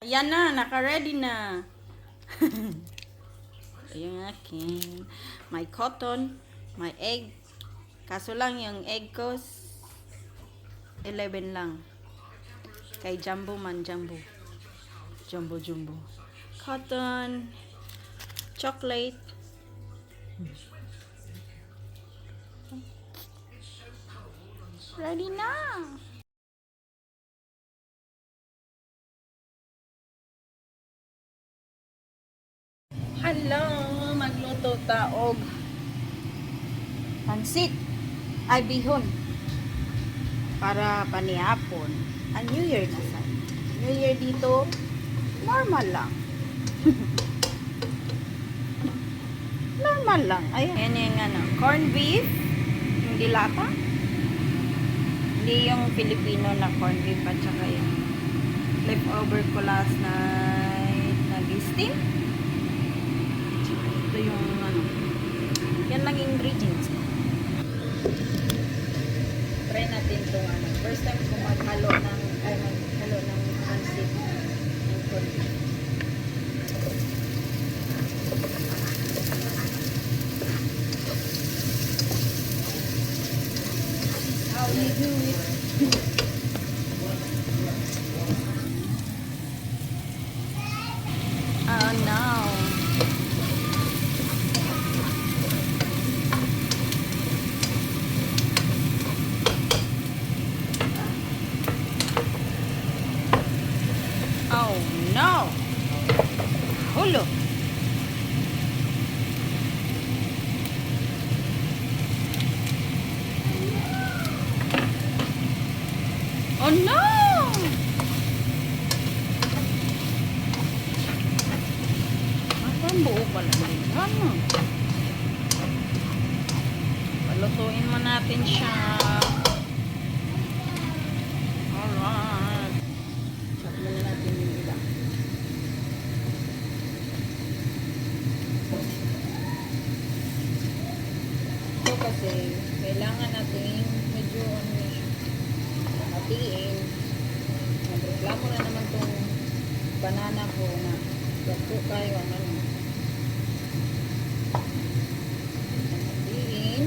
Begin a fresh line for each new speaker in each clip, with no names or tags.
Ayan na, naka-ready na. Ayan akin. May cotton, may egg. Kaso lang yung egg ko, 11 lang. Kay jumbo man, jumbo. Jumbo. Cotton, chocolate. Ready na. Hello, magluto taog pansit ay bihon para panihapon. A New Year na sa New Year dito, normal lang. Normal lang. Ayan yung corned beef, yung dilata. Hindi yung Filipino na corned beef at saka yung leftover ko last night nag-steam. Ito yung yan lang ingredients. Try natin itong first time ko maghalo ng pansit ng corned beef. How they do it. Oh no. Oh no. Hulo. Oh no. Ang buo pala din. Palutuin mo natin siya. Alright. Chop muna natin yung iba. Ito kasi, kailangan natin medyo hatiin. Nagreklamo na naman tong banana ko na gato kayo ang hatiin.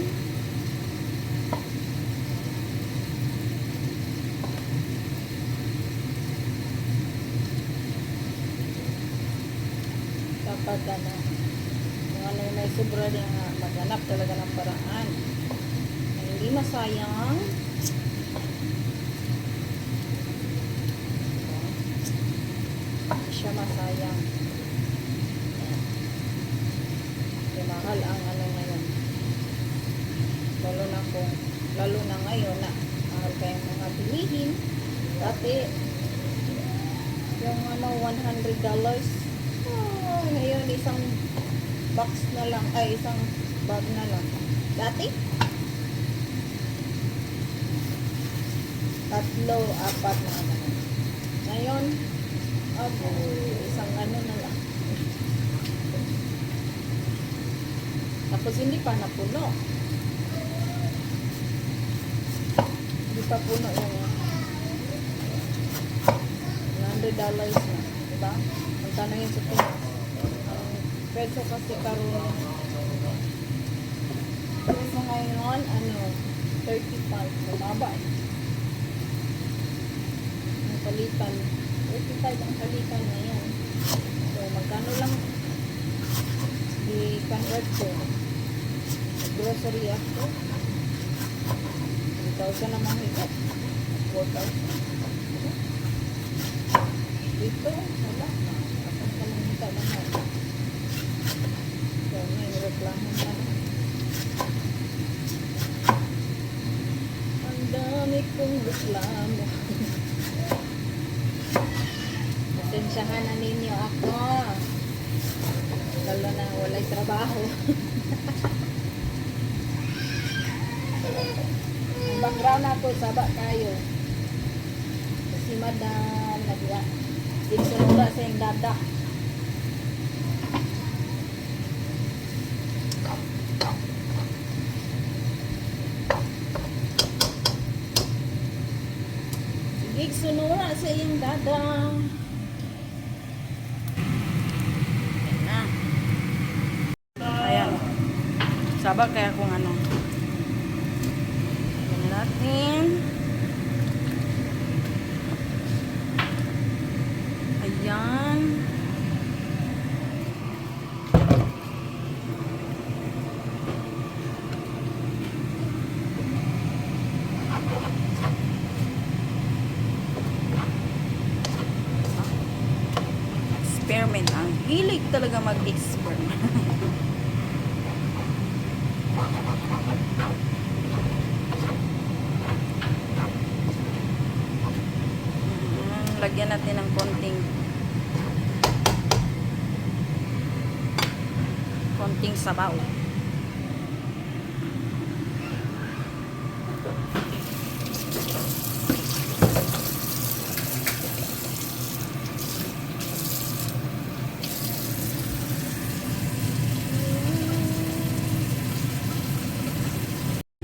Dapat kung ano may sobra din maghanap talaga ng paraan na hindi masayang. Hindi siya masayang. Kasi mahal ang ngayon. Lalo na ngayon na mahal kayong mga bilihin. Dati yung $100, ngayon isang box na lang, ay isang bag na lang. Dati 3, 4 na ganun. Ngayon isang na lang. Tapos hindi pa napuno. Hindi pa puno yung $100 na, diba? Ang tanongin sa Pinas, peso kasi karon peso ngayon 35 so baba ang palitan 35 ang palitan ngayon. So magkano lang i-convert ko grocery ako 3,000 na mahigit 4,000 dito wala kapag kamangita naman. So may reklamo na ang dami kong reklamo. Pasensyahan na ninyo ako lalo na walay trabaho. Ang background ako saba kayo kasi madam nagwa dinsunod sa yung dada. Sige sunura sa iyong dada. Mababa kaya kung ano. Lagyan natin. Ayan. Experiment. Ang hilig talaga mag-experiment. Lagyan natin ng konting sabaw.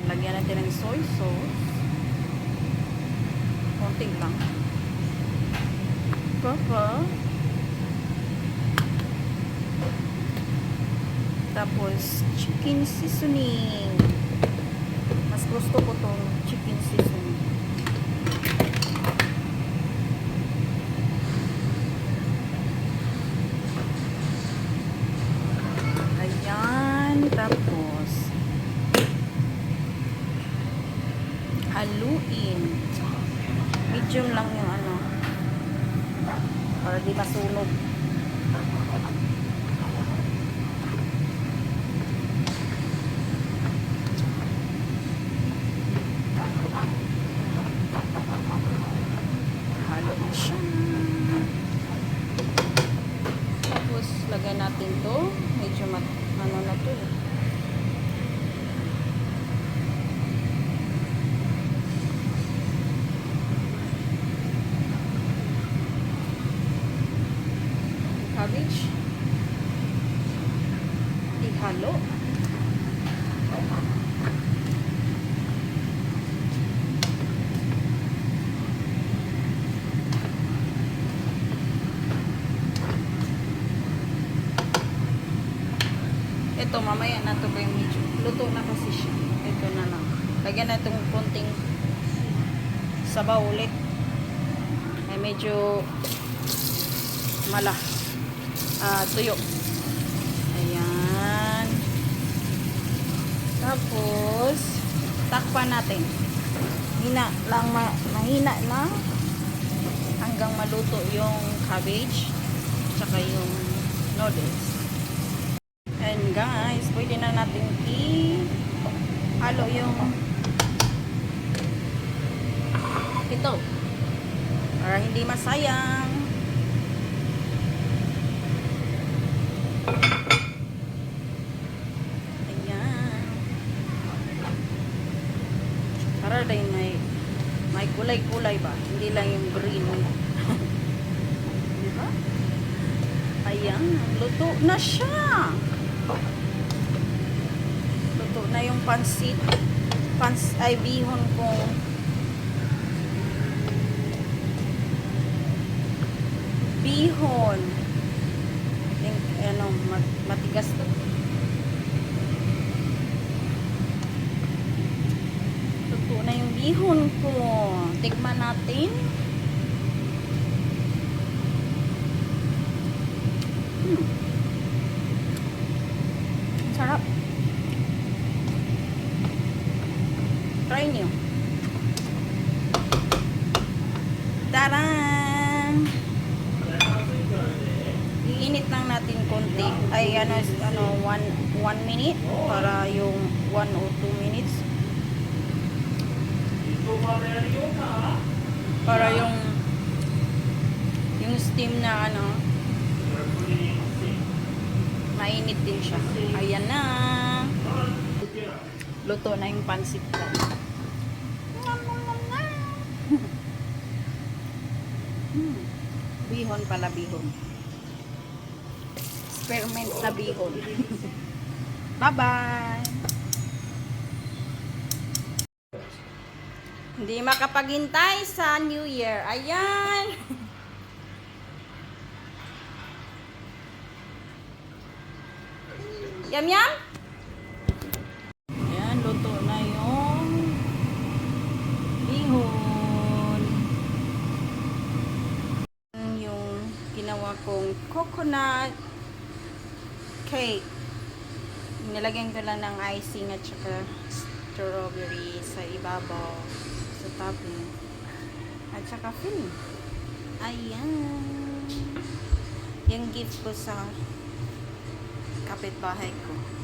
Lagyan natin ng soy sauce. Konting lang. Papa. Tapos, chicken seasoning. Mas gusto ko tong chicken seasoning. Ayan. Tapos, haluin. Medium lang yung ano. Para di masunog. Halo na siya. Tapos, lagyan natin to. Medyo ano na to. Cabbage. Ihalo. Ito, mamaya na to kayo medyo. Luto na kasi siya. Ito na lang. Lagyan na itong konting sabaw ulit. Ay medyo tuyo. Ayan. Tapos, takpan natin. Mahina lang hanggang maluto yung cabbage tsaka yung noodles. And guys, pwede na natin i-halo yung ito para hindi masayang. Ayan. Para din may kulay-kulay ba? Hindi lang yung green. Diba? Ayan, luto na siya. Luto na yung pansit. Ay bihon ko. Bihon. Ano, matigas to. Luto na yung bihon ko. Tikman natin. Sarap. Try nyo. Tarang! Iinit lang natin konti. Ay, one minute. Para yung 1 or 2 minutes. Para yung steam na mainit din siya. Ayan na. Luto na yung pansit ko. Bihon pala, bihon. Experiment na bihon. Bye-bye! Hindi makapaghintay sa New Year. Ayan! Yum yum? akong coconut cake. Nilagyan ko lang ng icing at saka strawberry sa ibabaw, sa topping. At saka filling. Ayan. Yung gift ko sa kapitbahay ko.